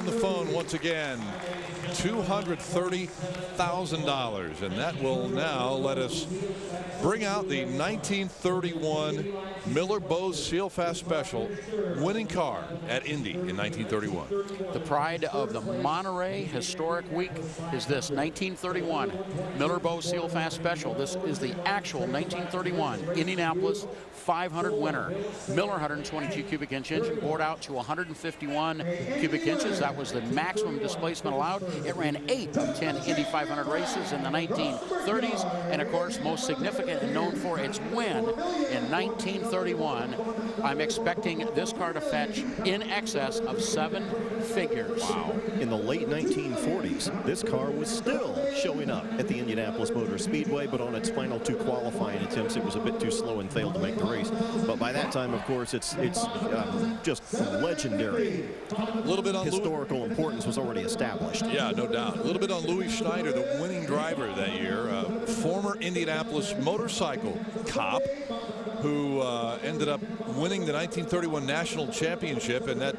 on the phone once again. $230,000, and that will now let us bring out the 1931 Miller Bose Seal Fast Special winning car at Indy in 1931. The pride of the Monterey Historic Week is this 1931 Miller Bose Seal Fast Special. This is the actual 1931 Indianapolis 500 winner. Miller 122 cubic inch engine bored out to 151 cubic inches. That was the maximum displacement allowed. It ran 8 of 10 Indy 500 races in the 1930s, and of course most significant and known for its win in 1931. I'm expecting this car to fetch in excess of 7 figures. Wow. In the late 1940s, this car was still showing up at the Indianapolis Motor Speedway, but on its final 2 qualifying attempts, it was a bit too slow and failed to make the race. But by that time, of course, it's just legendary. A little bit on historical importance was already established. Yeah, no doubt. A little bit on Louis Schneider, the winning driver that year, former Indianapolis motorcycle cop, who ended up winning the 1931 National Championship, and that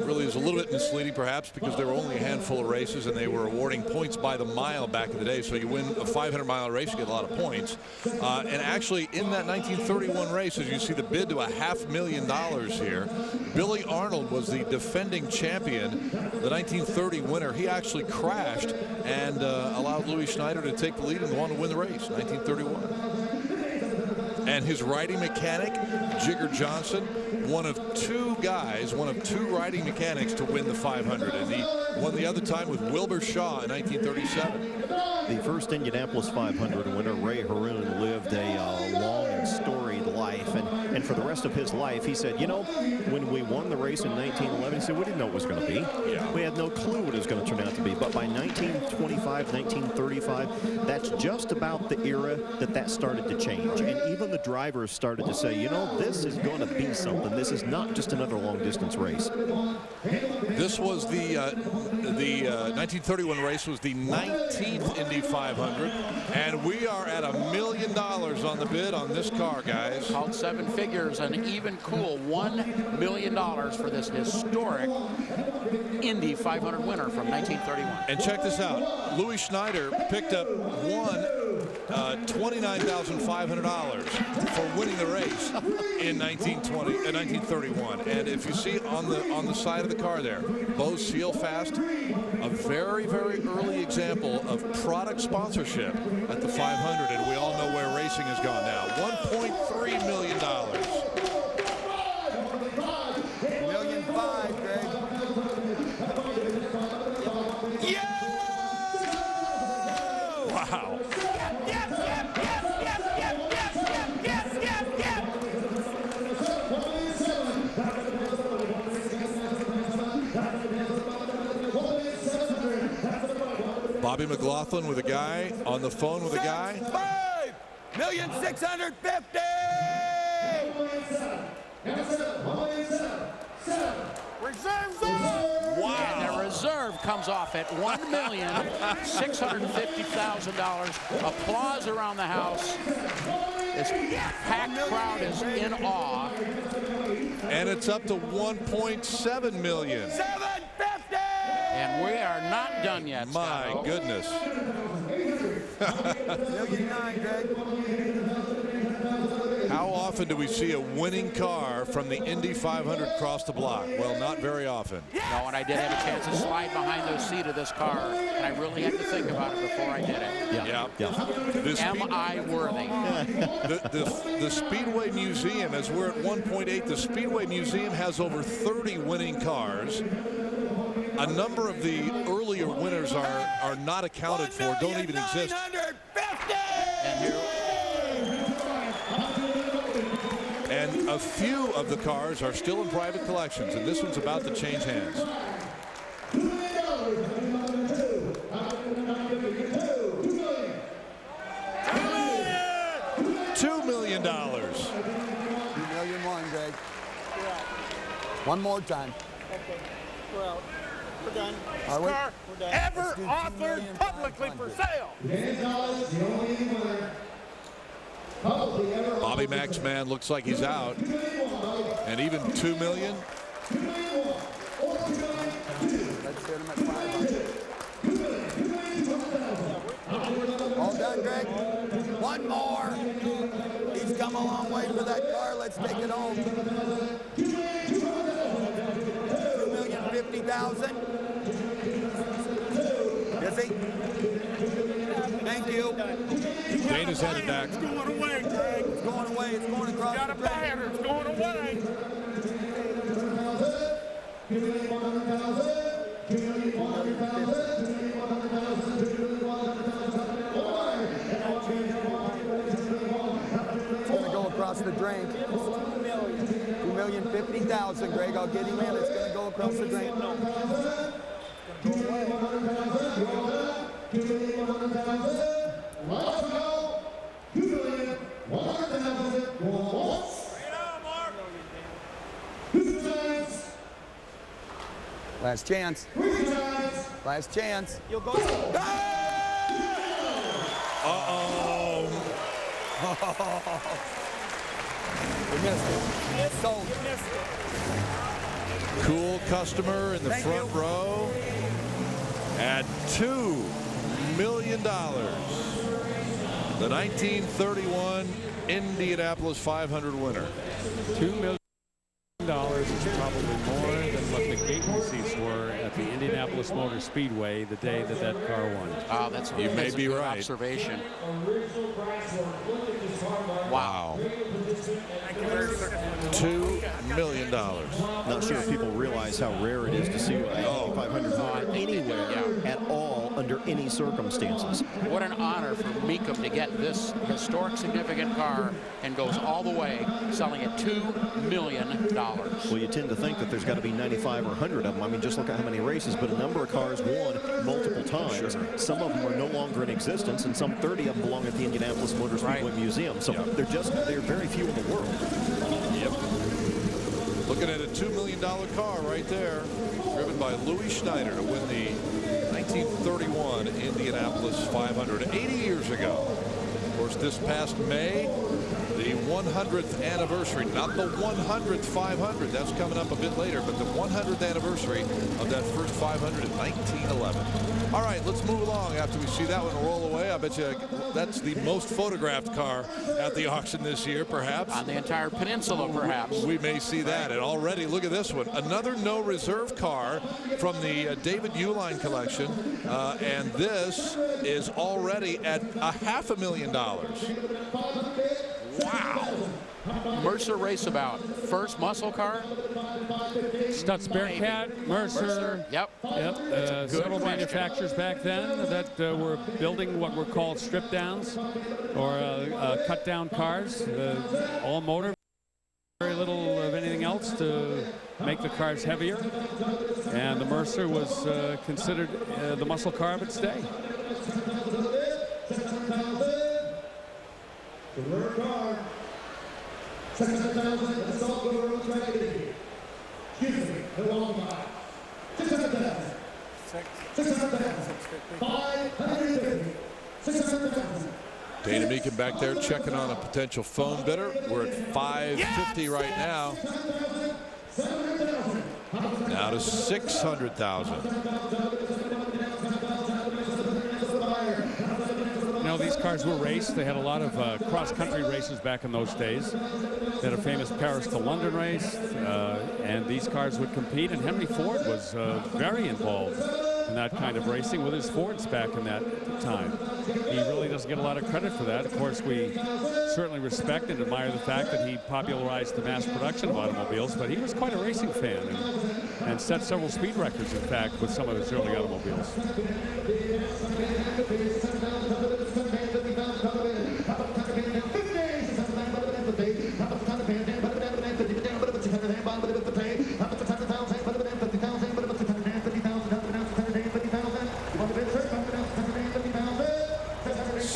really is a little bit misleading perhaps because there were only a handful of races and they were awarding points by the mile back in the day. So you win a 500-mile race, you get a lot of points. And actually in that 1931 race, as you see the bid to $500,000 here, Billy Arnold was the defending champion, the 1930 winner. He actually crashed and allowed Louis Schneider to take the lead and won to win the race, 1931. And his riding mechanic, Jigger Johnson, one of 2 riding mechanics to win the 500, and he won the other time with Wilbur Shaw in 1937. The first Indianapolis 500 winner, Ray Haroon, lived a long and storied life, and for the rest of his life, he said, you know, when we won the race in 1911, he said, we didn't know what it was going to be. Yeah. We had no clue what it was going to turn out to be, but by 1925, 1935, that's just about the era that started to change, and even the drivers started to say, you know, this is going to be something. This is not just another long-distance race. This was the 1931 race was the 19th Indy 500, and we are at $1 million on the bid on this car, guys. Called 7 figures, an even cool $1 million for this historic Indy 500 winner from 1931. And check this out. Louis Schneider picked up $29,500 for winning the race in 1931. And if you see on the side of the car there, Bose Seal Fast, a very, very early example of product sponsorship at the 500, and we all know where racing has gone now. $1.3 million. $1,500,000, Greg. Yeah! Wow. Bobby McLaughlin with a guy on the phone with a guy. $5,650,000. Reserve. Wow. And the reserve comes off at $1,650,000. Applause around the house. This packed crowd is in awe. And it's up to $1.7 million. $750,000. And we are not done yet, My Scotto. goodness. $1,900,000, Greg. How often do we see a winning car from the Indy 500 cross the block? Well, not very often. No, and I did have a chance to slide behind the seat of this car, and I really had to think about it before I did it. Yeah. Am I worthy? The Speedway Museum, as we're at 1.8, the Speedway Museum has over 30 winning cars. A number of the earlier winners are not accounted for, don't even exist. And a few of the cars are still in private collections, and this one's about to change hands. $2 million. $2,000,001, Greg. One more time. Okay. Well, we're done. Are we? We're done. Ever offered publicly for sale. Bobby Mack's man looks like he's out. And even $2 million. Let's hit him at 500. All done, Greg? One more. He's come a long way for that car. Let's take it home. 2,050,000. Is he? Thank you. Dana's headed back. It's going away, Greg. It's going away. It's going across Got the a buyer. It's going away. It's going to go across the drain. 2,050,000, Greg. I'll get him in. It's going to go across the drain. Last chance. Last chance. You'll go. Uh-oh. We missed it. It's sold. Cool customer in the Thank front you. row at $2 million. The 1931 Indianapolis 500 winner. $2 million is probably more than what the gate receipts were at the Indianapolis Motor Speedway the day that that car won. That's You may a be good right. observation. Wow. $2 million. Not sure if people realize how rare it is to see a 500 winner anywhere at all under any circumstances. What an honor for Mecum to get this historic, significant car and goes all the way, selling at $2 million. Well, you tend to think that there's got to be 95 or 100 of them. I mean, just look at how many races, but a number of cars won multiple times. Sure. Some of them are no longer in existence, and some 30 of them belong at the Indianapolis Motor Speedway Museum. So they're very few in the world. Yep. Looking at a $2 million car right there, driven by Louis Schneider to win the 1931 Indianapolis 500 80 years ago. Of course, this past May, the 100th anniversary, not the 100th 500, that's coming up a bit later, but the 100th anniversary of that first 500 in 1911. All right, let's move along after we see that one roll away. I bet you that's the most photographed car at the auction this year, perhaps. On the entire peninsula, perhaps. We may see that. And already, look at this one. Another no reserve car from the David Uline collection. And this is already at $500,000. Wow. Mercer Raceabout, first muscle car. Stutz Bearcat, Mercer. Yep. Several manufacturers back then that were building what were called strip downs or cut down cars. All motor, very little of anything else to make the cars heavier. And the Mercer was considered the muscle car of its day. The rare car. 600,000. Let's all go to the road track. Excuse me. The long line. 600,000. 600,000. 550. 600,000. Dana Mecum back there checking on a potential phone bidder. We're at 550 right now. Now to 600,000. You know, these cars were raced. They had a lot of cross-country races back in those days. They had a famous Paris to London race, and these cars would compete. And Henry Ford was very involved in that kind of racing with his Fords back in that time. He really doesn't get a lot of credit for that. Of course, we certainly respect and admire the fact that he popularized the mass production of automobiles, but he was quite a racing fan and set several speed records, in fact, with some of his early automobiles.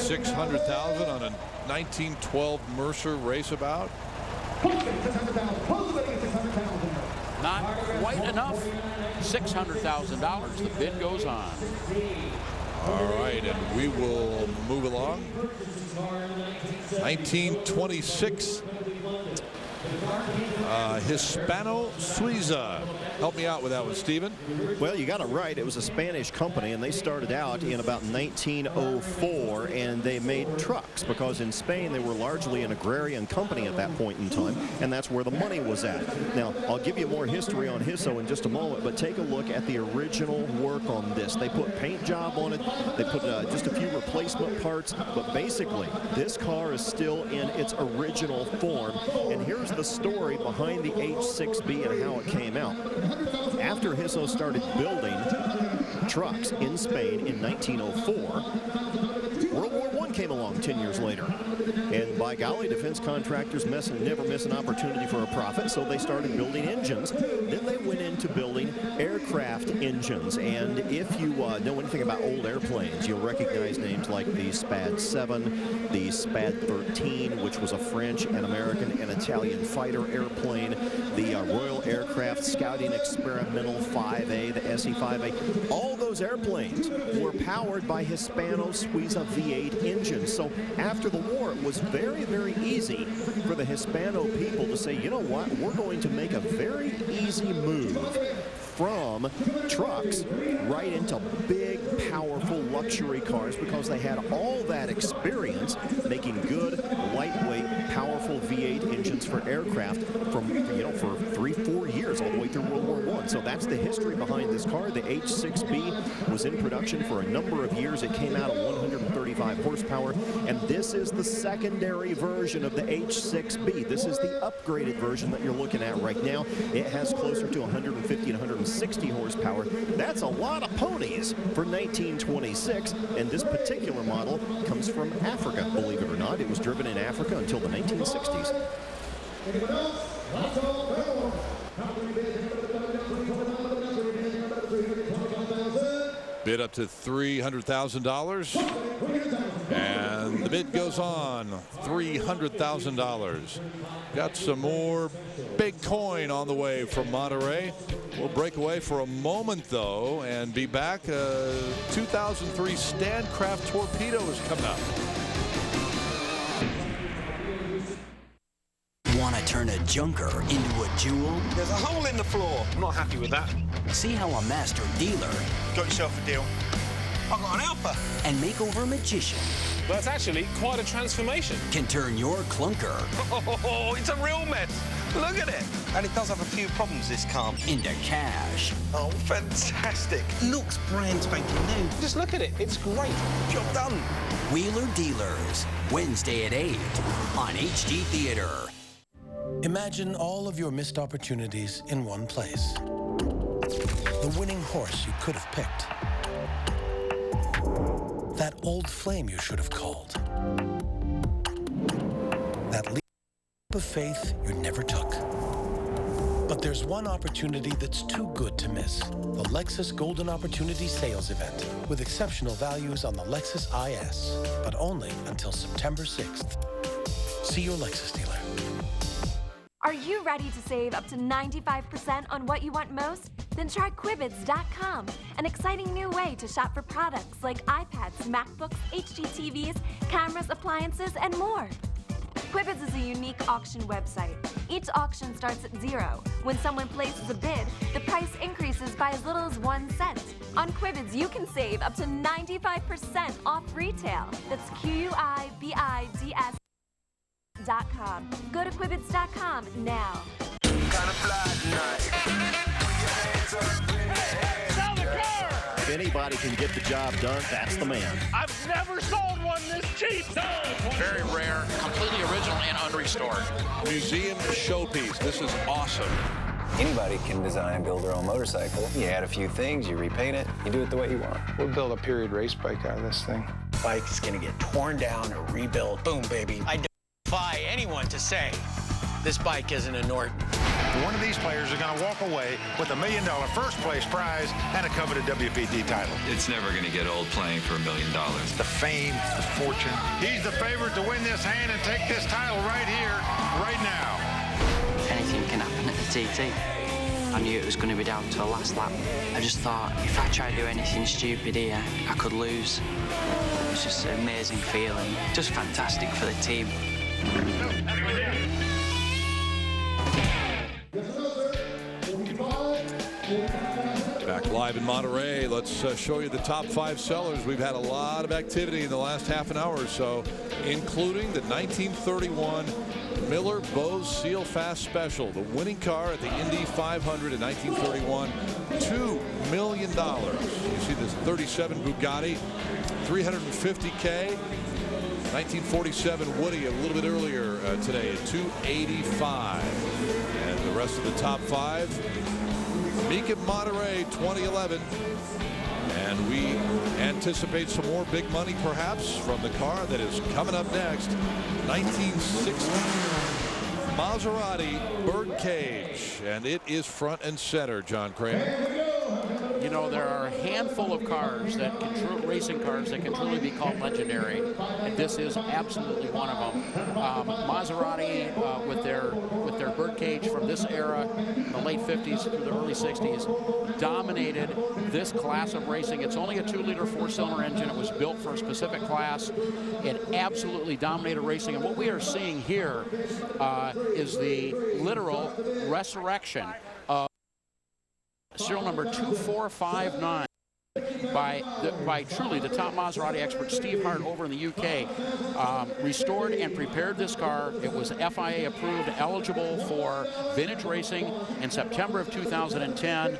$600,000 on a 1912 Mercer Raceabout. Not quite enough. $600,000. The bid goes on. All right, and we will move along. 1926 Hispano Suiza Help me out with that one, Stephen. Well, you got it right. It was a Spanish company, and they started out in about 1904, and they made trucks because in Spain they were largely an agrarian company at that point in time, and that's where the money was at. Now, I'll give you more history on Hisso in just a moment, but take a look at the original work on this. They put paint job on it. They put just a few replacement parts, but basically, this car is still in its original form, and here's the story behind the H6B and how it came out. After Hisso started building trucks in Spain in 1904, World War I came along 10 years later. And by golly, defense contractors never miss an opportunity for a profit, so they started building engines. Then they went into building aircraft engines. And if you know anything about old airplanes, you'll recognize names like the SPAD 7, the SPAD 13, which was a French, an American, and Italian fighter airplane, the Royal Aircraft Scouting Experimental 5A, the SE-5A. All those airplanes were powered by Hispano-Suiza V8 engines. So after the war, it was very, very easy for the Hispano people to say, you know what, we're going to make a very easy move from trucks right into big, powerful luxury cars because they had all that experience making good, lightweight, powerful V8 engines for aircraft from, for 3-4 years all the way through World War I. So that's the history behind this car. The H6B was in production for a number of years. It came out at 135 horsepower, and this is the secondary version of the H6B. This is the upgraded version that you're looking at right now. It has closer to 150 and 160 horsepower. That's a lot of ponies for 1926, and this particular model comes from Africa, believe it or not. It was driven in Africa until the 1960s. Bid up to $300,000. And the bid goes on. $300,000. Got some more big coin on the way from Monterey. We'll break away for a moment, though, and be back. 2003 Standcraft Torpedo is coming up. Want to turn a junker into a jewel? There's a hole in the floor. I'm not happy with that. See how a master dealer... Got yourself a deal. I've got an helper. And makeover magician... That's actually quite a transformation. ...can turn your clunker... Oh, it's a real mess. Look at it. And it does have a few problems, this car. ...into cash. Oh, fantastic. Looks brand spanking new. Just look at it. It's great. Job done. Wheeler Dealers. Wednesday at 8 on HD Theater. Imagine all of your missed opportunities in one place. The winning horse you could have picked. That old flame you should have called. That leap of faith you never took. But there's one opportunity that's too good to miss. The Lexus Golden Opportunity Sales Event with exceptional values on the Lexus IS, but only until September 6th. See your Lexus dealer. Are you ready to save up to 95% on what you want most? Then try Quibids.com, an exciting new way to shop for products like iPads, MacBooks, HD TVs, cameras, appliances, and more. Quibids is a unique auction website. Each auction starts at 0. When someone places a bid, the price increases by as little as 1 cent. On Quibids, you can save up to 95% off retail. That's Quibids.com. Go to Quibids.com now. If anybody can get the job done, that's the man. I've never sold one this cheap. Very rare, completely original and unrestored. Museum showpiece. This is awesome. Anybody can design and build their own motorcycle. You add a few things, you repaint it, you do it the way you want. We'll build a period race bike out of this thing. Bike is gonna get torn down or rebuilt. Boom, baby. I defy anyone to say this bike isn't a Norton. One of these players is going to walk away with $1 million first place prize and a coveted WPT title. It's never going to get old playing for $1 million. The fame, the fortune. He's the favorite to win this hand and take this title right here, right now. Anything can happen at the TT. I knew it was going to be down to the last lap. I just thought if I tried to do anything stupid here, I could lose. It was just an amazing feeling. Just fantastic for the team. Back live in Monterey, let's show you the top 5 sellers. We've had a lot of activity in the last half an hour or so, including the 1931 Miller Bose Seal Fast Special, the winning car at the Indy 500 in 1931, $2 million. You see this 37 Bugatti, $350K. 1947 Woody a little bit earlier today at $285. And the rest of the top 5, Mecum Monterey 2011. And we anticipate some more big money perhaps from the car that is coming up next. 1960 Maserati Birdcage, and it is front and center, John Craig. You know, there are a handful of cars that racing cars that can truly be called legendary, and this is absolutely one of them. Maserati with their birdcage from this era, the late 50s through the early 60s, dominated this class of racing. It's only a 2-liter 4-cylinder engine. It was built for a specific class. It absolutely dominated racing, and what we are seeing here is the literal resurrection of serial number 2459 by truly the top Maserati expert Steve Hart over in the UK. Restored and prepared this car. It was FIA approved, eligible for vintage racing in September of 2010,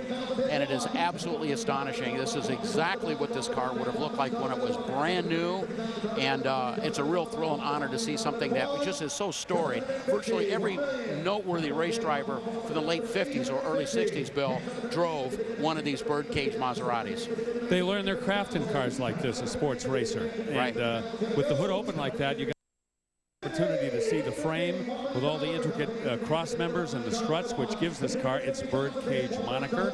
and it is absolutely astonishing. This is exactly what this car would have looked like when it was brand new, and it's a real thrill and honor to see something that just is so storied. Virtually every noteworthy race driver from the late 50s or early 60s, Bill, drove one of these birdcage Maseratis. They learn their craft in cars like this, a sports racer. Right. And with the hood open like that, you got the opportunity to see the frame with all the intricate cross members and the struts, which gives this car its birdcage moniker.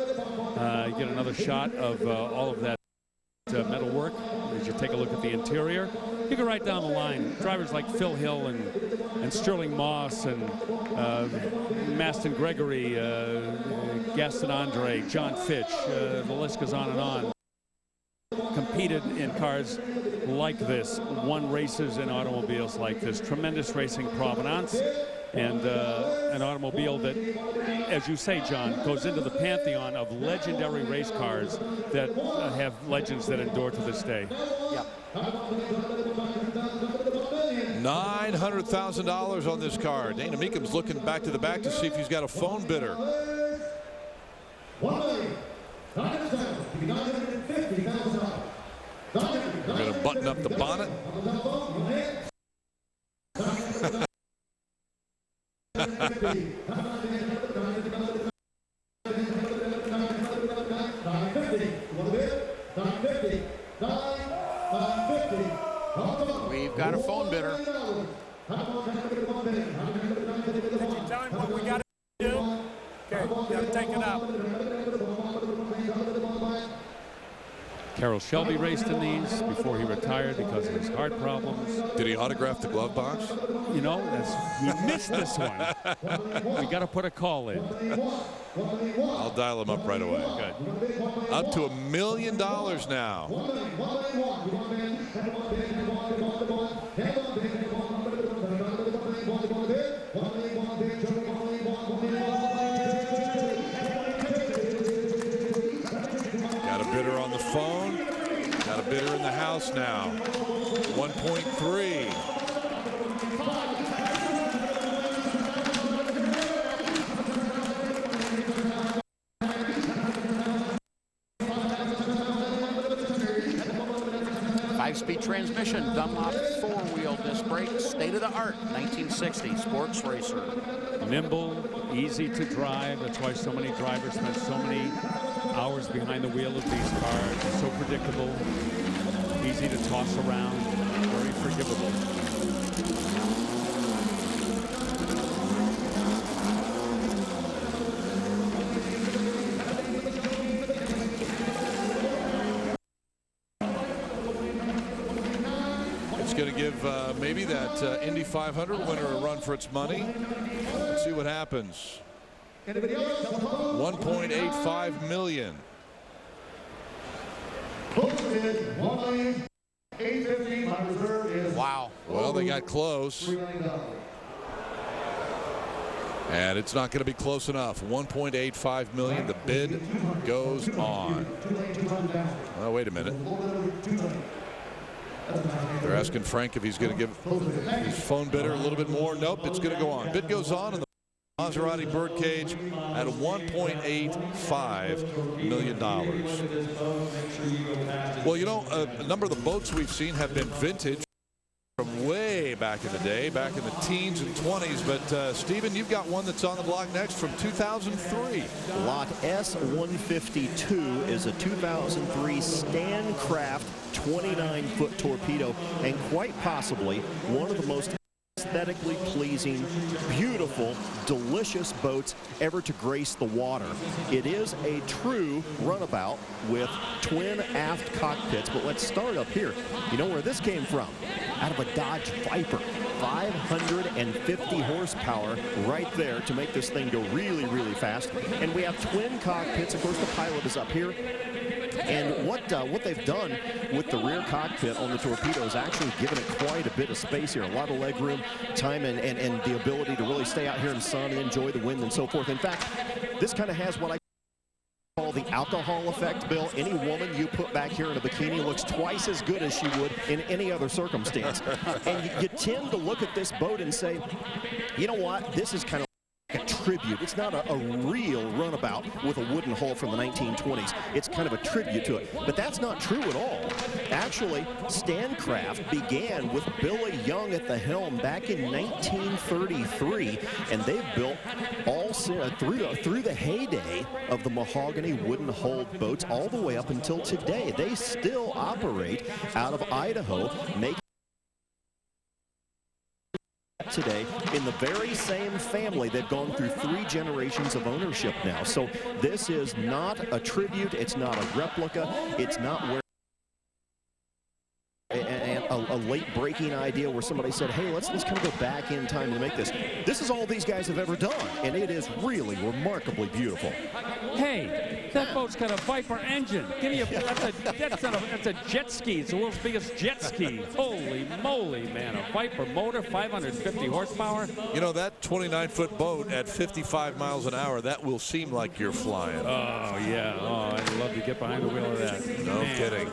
You get another shot of all of that metal work as you take a look at the interior. You go right down the line. Drivers like Phil Hill and Sterling Moss and Maston Gregory, Gaston Andre, John Fitch, the list goes on and on. Competed in cars like this, won races in automobiles like this. Tremendous racing provenance, and an automobile that, as you say, John, goes into the pantheon of legendary race cars that have legends that endure to this day. Yep. $900,000 on this car. Dana Mecum's looking back to the back to see if he's got a phone bidder. We're going to button up the bonnet. We've got a phone bidder. Did you tell him what we got to do? Okay, got to take it up. Carroll Shelby raced in these before he retired because of his heart problems. Did he autograph the glove box? You know, he missed this one. We got to put a call in. I'll dial him up right away. Good. Up to $1 million now. Got a bidder on the phone. Got a bidder in the house now. 1.3. Five-speed transmission, Dunlop four-wheel disc brake, state-of-the-art, 1960 sports racer. Nimble, easy to drive. That's why so many drivers spend so many hours behind the wheel of these cars. It's so predictable, easy to toss around, very forgivable. Going to give maybe that Indy 500 winner a run for its money. Let's see what happens. $1.85 million. Wow. Well, they got close. And it's not going to be close enough. $1.85 million. The bid goes on. Oh, wait a minute. They're asking Frank if he's going to give his phone bidder a little bit more. Nope, it's going to go on. Bid goes on, and the Maserati birdcage at $1.85 million. Well, you know, a number of the boats we've seen have been vintage from way back in the day, back in the teens and 20s. But Stephen, you've got one that's on the block next from 2003. Lot S152 is a 2003 Stancraft 29-foot torpedo, and quite possibly one of the most aesthetically pleasing, beautiful, delicious boats ever to grace the water. It is a true runabout with twin aft cockpits, but let's start up here. You know where this came from? Out of a Dodge Viper. 550 horsepower right there to make this thing go really, really fast. And we have twin cockpits. Of course, the pilot is up here. And what they've done with the rear cockpit on the torpedo is actually given it quite a bit of space here. A lot of leg room, time, and the ability to really stay out here in the sun and enjoy the wind and so forth. In fact, this kind of has what I call the alcohol effect, Bill. Any woman you put back here in a bikini looks twice as good as she would in any other circumstance. And you tend to look at this boat and say, you know what, this is kind of a tribute. It's not a real runabout with a wooden hull from the 1920s. It's kind of a tribute to it. But that's not true at all. Actually, Stancraft began with Billy Young at the helm back in 1933, and they've built all through the heyday of the mahogany wooden hulled boats all the way up until today. They still operate out of Idaho, making today in the very same family. They've gone through 3 generations of ownership now. So this is not a tribute. It's not a replica. It's not where a late breaking idea where somebody said, hey, let's kind of go back in time to make this. This is all these guys have ever done, and it is really remarkably beautiful. Hey, that boat's got a Viper engine. Give me that's a jet ski. It's the world's biggest jet ski. Holy moly, man. A Viper motor, 550 horsepower. You know, that 29-foot boat at 55 miles an hour, that will seem like you're flying. Oh, yeah. Oh, I'd love to get behind the wheel of that. No kidding.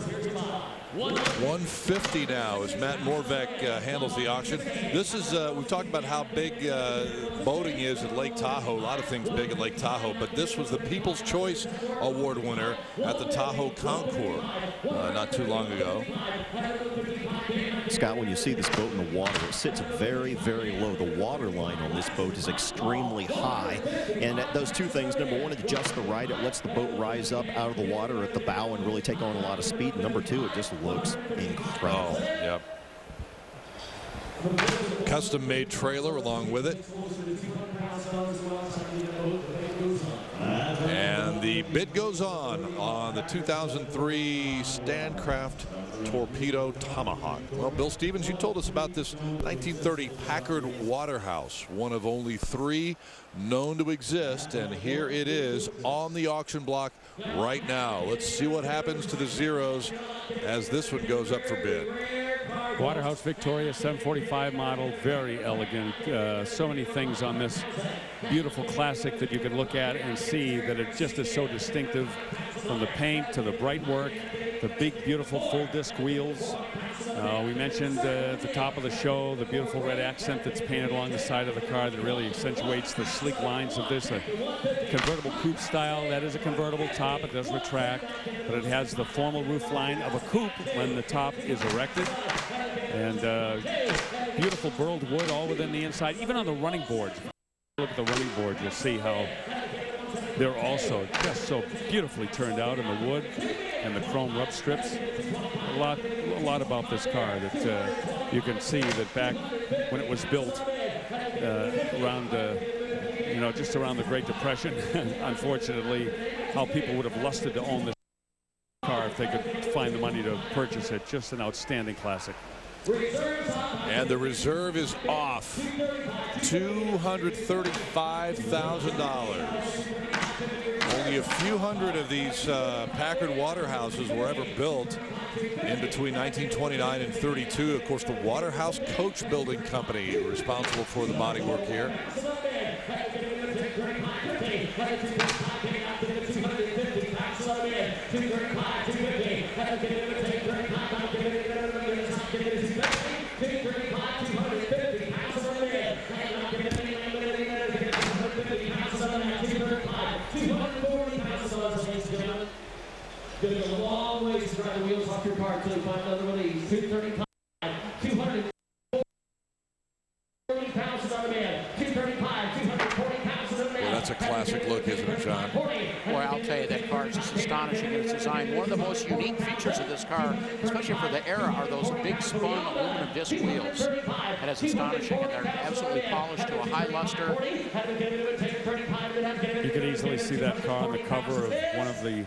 150 now as Matt Morveck handles the auction. This is, we've talked about how big boating is at Lake Tahoe. A lot of things big at Lake Tahoe, but this was the People's Choice Award winner at the Tahoe Concours not too long ago. Scott, when you see this boat in the water, it sits very, very low. The water line on this boat is extremely high. And those two things, number one, it's just the right. It lets the boat rise up out of the water at the bow and really take on a lot of speed. And number two, it just looks incredible. Oh, yep. Custom-made trailer along with it. And the bid goes on the 2003 Stancraft Torpedo Tomahawk. Well, Bill Stevens, you told us about this 1930 Packard Waterhouse, one of only 3 known to exist, and here it is on the auction block right now. Let's see what happens to the zeros as this one goes up for bid. Waterhouse Victoria 745 model, very elegant. So many things on this beautiful classic that you can look at and see that it just is so distinctive, from the paint to the bright work, the big beautiful full disc wheels. We mentioned at the top of the show the beautiful red accent that's painted along the side of the car that really accentuates the sleek lines of this. A convertible coupe style. That is a convertible top. It does retract, but it has the formal roof line of a coupe when the top is erected. And beautiful burled wood all within the inside, even on the running boards. Look at the running board, you'll see how they're also just so beautifully turned out in the wood and the chrome rub strips. A lot about this car that you can see that back when it was built around just around the Great Depression, unfortunately, how people would have lusted to own this car if they could find the money to purchase it. Just an outstanding classic. And the reserve is off. $235,000. Only a few hundred of these Packard Waterhouses were ever built in between 1929 and 32. Of course, the Waterhouse Coach Building Company responsible for the bodywork here. Going a long ways to drive the wheels off your car until you find another one of these. 235, 240 pounds is on the man. 235, 240 pounds is on the man. Well, that's a classic look, isn't it, John? Boy, I'll tell you, that car is just astonishing in its design. One of the most unique features of this car, especially for the era, are those big spun aluminum disc wheels. That is astonishing, and they're absolutely polished to a high luster. You could easily see that car on the cover of one of the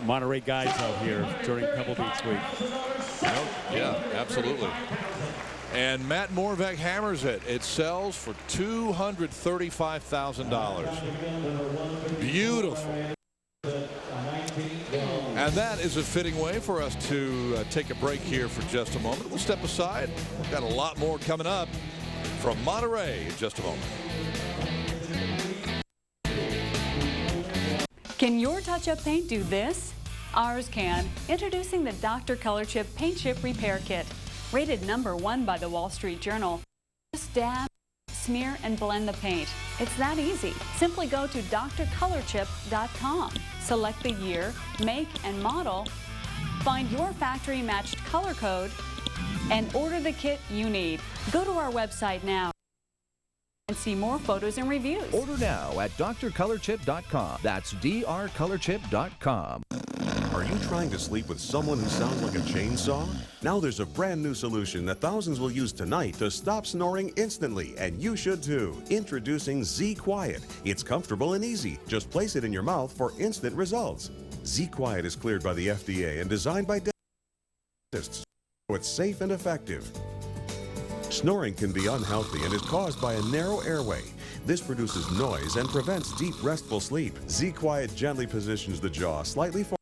Monterey guys out here during Pebble Beach week. Well, yeah, absolutely. And Matt Morvac hammers it. It sells for $235,000. Beautiful. And that is a fitting way for us to take a break here for just a moment. We'll step aside. We've got a lot more coming up from Monterey in just a moment. Can your touch-up paint do this? Ours can. Introducing the Dr. Color Chip Paint Chip Repair Kit. Rated #1 by the Wall Street Journal. Just dab, smear, and blend the paint. It's that easy. Simply go to drcolorchip.com. Select the year, make, and model. Find your factory-matched color code and order the kit you need. Go to our website now and see more photos and reviews. Order now at drcolorchip.com. That's drcolorchip.com. Are you trying to sleep with someone who sounds like a chainsaw? Now there's a brand new solution that thousands will use tonight to stop snoring instantly, and you should too. Introducing Z Quiet. It's comfortable and easy. Just place it in your mouth for instant results. Z Quiet is cleared by the FDA and designed by dentists, so it's safe and effective. Snoring can be unhealthy and is caused by a narrow airway. This produces noise and prevents deep, restful sleep. Z Quiet gently positions the jaw slightly forward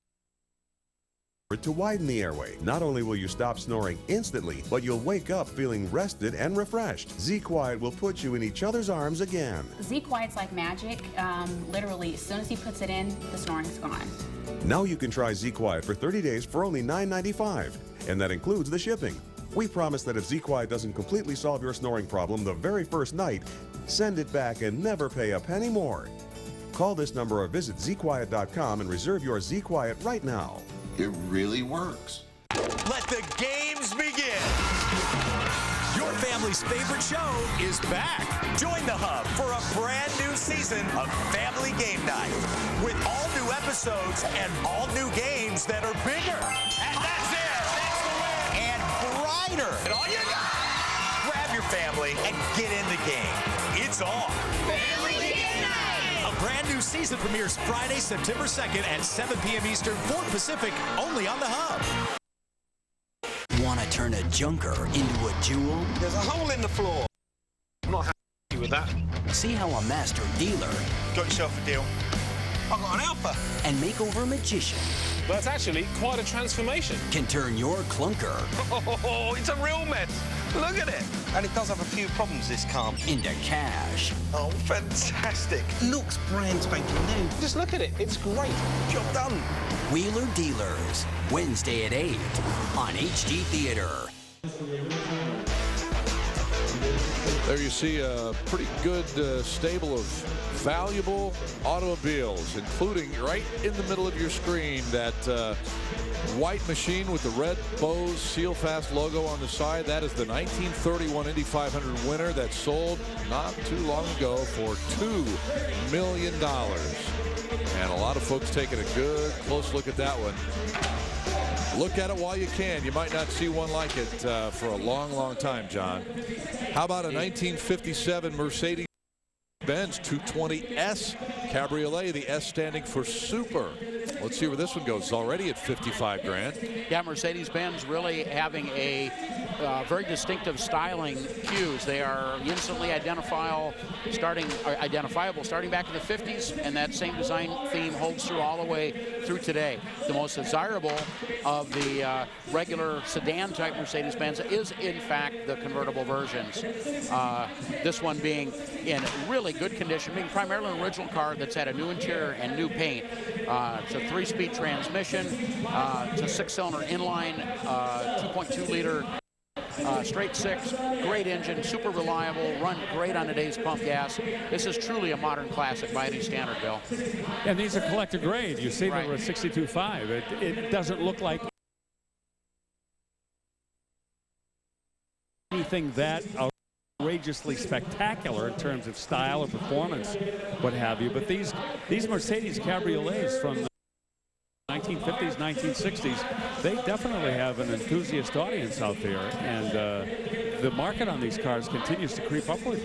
to widen the airway. Not only will you stop snoring instantly, but you'll wake up feeling rested and refreshed. Z Quiet will put you in each other's arms again. Z Quiet's like magic. Literally, as soon as he puts it in, the snoring's gone. Now you can try Z Quiet for 30 days for only $9.95, and that includes the shipping. We promise that if Z Quiet doesn't completely solve your snoring problem the very first night, send it back and never pay a penny more. Call this number or visit zquiet.com and reserve your Z Quiet right now. It really works. Let the games begin. Your family's favorite show is back. Join the Hub for a brand new season of Family Game Night with all new episodes and all new games that are bigger. And that's it. That's the win. And brighter. And all you got. Grab your family and get in the game. It's on. Family Game Night. A brand new season premieres Friday, September 2nd at 7 p.m. Eastern, 4 Pacific, only on the Hub. Want to turn a junker into a jewel? There's a hole in the floor. I'm not happy with that. See how a master dealer Got yourself a deal. I got an alpha. and makeover magician That's actually quite a transformation. can turn your clunker Oh, it's a real mess. Look at it. And it does have a few problems, this car. into cash. Oh, fantastic. Looks brand spanking new. Just look at it. It's great. Job done. Wheeler Dealers, Wednesday at 8 on HD Theater. There you see a pretty good stable of valuable automobiles, including right in the middle of your screen that white machine with the red Bose Seal Fast logo on the side. That is the 1931 Indy 500 winner that sold not too long ago for $2 million. And a lot of folks taking a good close look at that one. Look at it while you can. You might not see one like it for a long, long time, John. How about a 1957 Mercedes-Benz 220S Cabriolet, the S standing for Super. Let's see where this one goes. It's already at 55 grand. Yeah, Mercedes-Benz really having a very distinctive styling cues. They are instantly identifiable starting back in the 50s, and that same design theme holds through all the way through today. The most desirable of the regular sedan type Mercedes-Benz is in fact the convertible versions. This one being in really good condition, being primarily an original car that's had a new interior and new paint. It's a 3-speed transmission. It's a 6-cylinder inline, 2.2-liter straight 6, great engine, super reliable, run great on today's pump gas. This is truly a modern classic by any standard, Bill. And these are collector grade. You see they were a 62.5. It doesn't look like anything that outrageously spectacular in terms of style or performance, what have you. But these Mercedes cabriolets from the 1950s, 1960s, they definitely have an enthusiast audience out there, and the market on these cars continues to creep upward.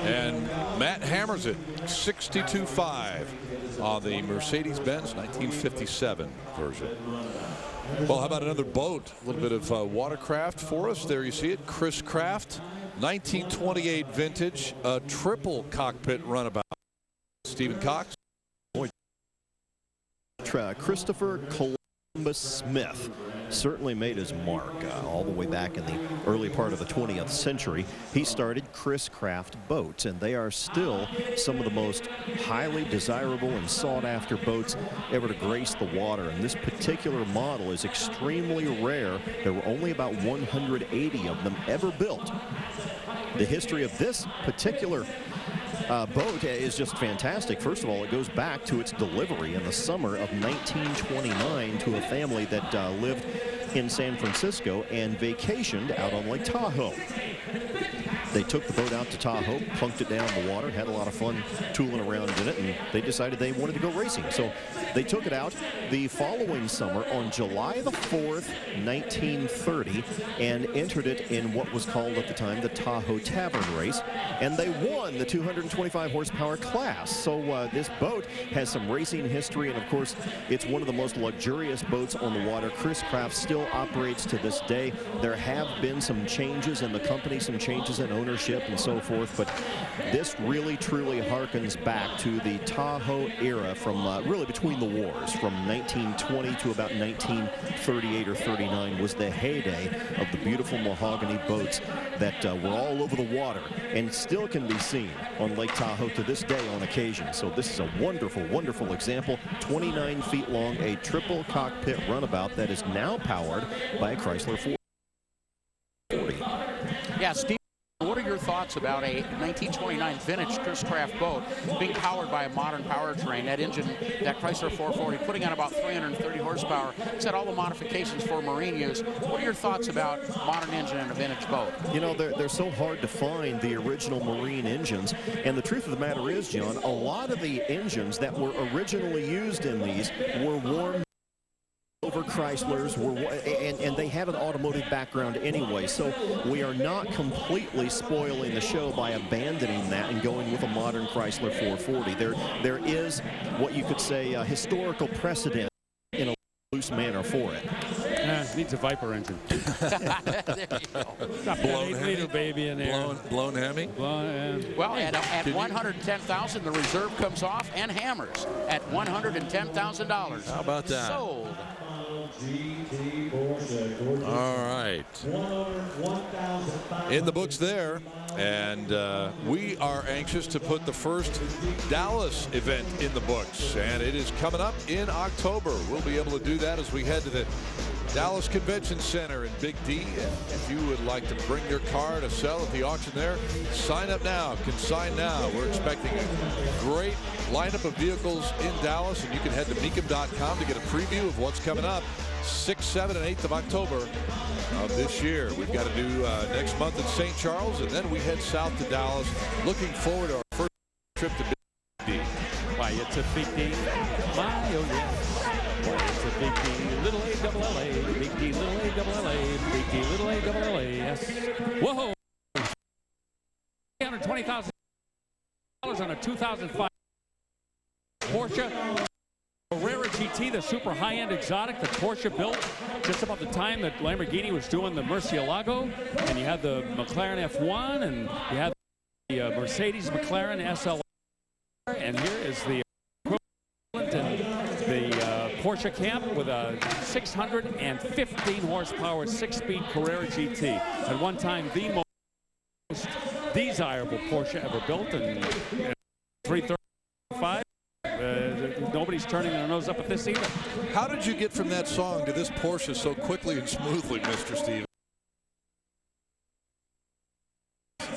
And Matt hammers it, 62.5 on the Mercedes-Benz 1957 version. Well, how about another boat? A little bit of watercraft for us. There you see it, Chris Craft, 1928 vintage, a triple cockpit runabout. Stephen Cox. Christopher Columbus Smith certainly made his mark all the way back in the early part of the 20th century. He started Chris Craft boats, and they are still some of the most highly desirable and sought-after boats ever to grace the water. And this particular model is extremely rare. There were only about 180 of them ever built. The history of this particular boat is just fantastic. First of all, it goes back to its delivery in the summer of 1929 to a family that lived in San Francisco and vacationed out on Lake Tahoe. They took the boat out to Tahoe, plunked it down in the water, had a lot of fun tooling around in it, and they decided they wanted to go racing. So they took it out the following summer on July the 4th, 1930, and entered it in what was called at the time the Tahoe Tavern Race, and they won the 225 horsepower class. So this boat has some racing history, and of course, it's one of the most luxurious boats on the water. Chris Craft still operates to this day. There have been some changes in the company, some changes in ownership and so forth, but this really truly harkens back to the Tahoe era from really between the wars, from 1920 to about 1938 or 39 was the heyday of the beautiful mahogany boats that were all over the water and still can be seen on Lake Tahoe to this day on occasion. So this is a wonderful, wonderful example. 29 feet long, a triple cockpit runabout that is now powered by a Chrysler 440. Yeah, Steve, what are your thoughts about a 1929 vintage Chris Craft boat being powered by a modern powertrain? That engine, that Chrysler 440, putting out about 330 horsepower. It's had all the modifications for marine use. What are your thoughts about modern engine in a vintage boat? You know, they're so hard to find, the original marine engines. And the truth of the matter is, John, a lot of the engines that were originally used in these were warm over Chryslers, and they had an automotive background anyway, so we are not completely spoiling the show by abandoning that and going with a modern Chrysler 440. There is what you could say historical precedent in a loose manner for it. It needs a Viper engine. There you go. Blown Hemi, baby in there. Blown Hemi. Well, at 110,000, the reserve comes off and hammers at $110,000. How about that? Sold. All right. In the books there, and we are anxious to put the first Dallas event in the books, and it is coming up in October. We'll be able to do that as we head to the Dallas Convention Center in Big D. And if you would like to bring your car to sell at the auction there, sign up now, consign now. We're expecting a great lineup of vehicles in Dallas, and you can head to Mecum.com to get a preview of what's coming up 6th, 7th, and 8th of October of this year. We've got to do next month in St. Charles, and then we head south to Dallas. Looking forward to our first trip to Big D. Why, it's a big day. My, oh yeah. Why, it's a big day. little A double L A, big D little A double L A, big D little A double L A. Yes. Whoa! $320,000 on a 2005 Porsche Carrera GT, the super high-end exotic that Porsche built just about the time that Lamborghini was doing the Murcielago. And you had the McLaren F1, and you had the Mercedes McLaren SLR. And here is the equivalent in the Porsche Camp with a 615 horsepower, 6-speed Carrera GT. At one time, the most desirable Porsche ever built, and 335. Nobody's turning their nose up at this either. How did you get from that song to this Porsche so quickly and smoothly, Mr. Stevens?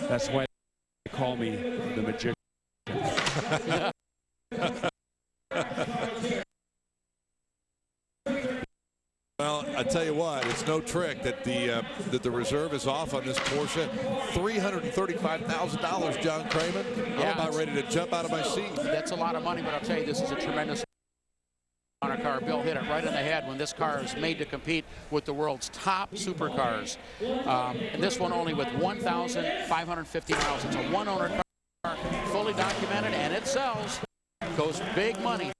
That's why they call me the magician. Well, I tell you what, it's no trick that the reserve is off on this Porsche. $335,000, John Kramer. Yeah, I'm about ready to jump out of my seat. That's a lot of money, but I'll tell you, this is a tremendous on a car. Bill hit it right in the head when this car is made to compete with the world's top supercars. And this one only with 1,550 miles. It's a one-owner car, fully documented, and it sells. Goes big money.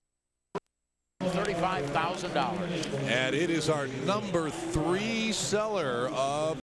$35,000. And it is our number 3 seller of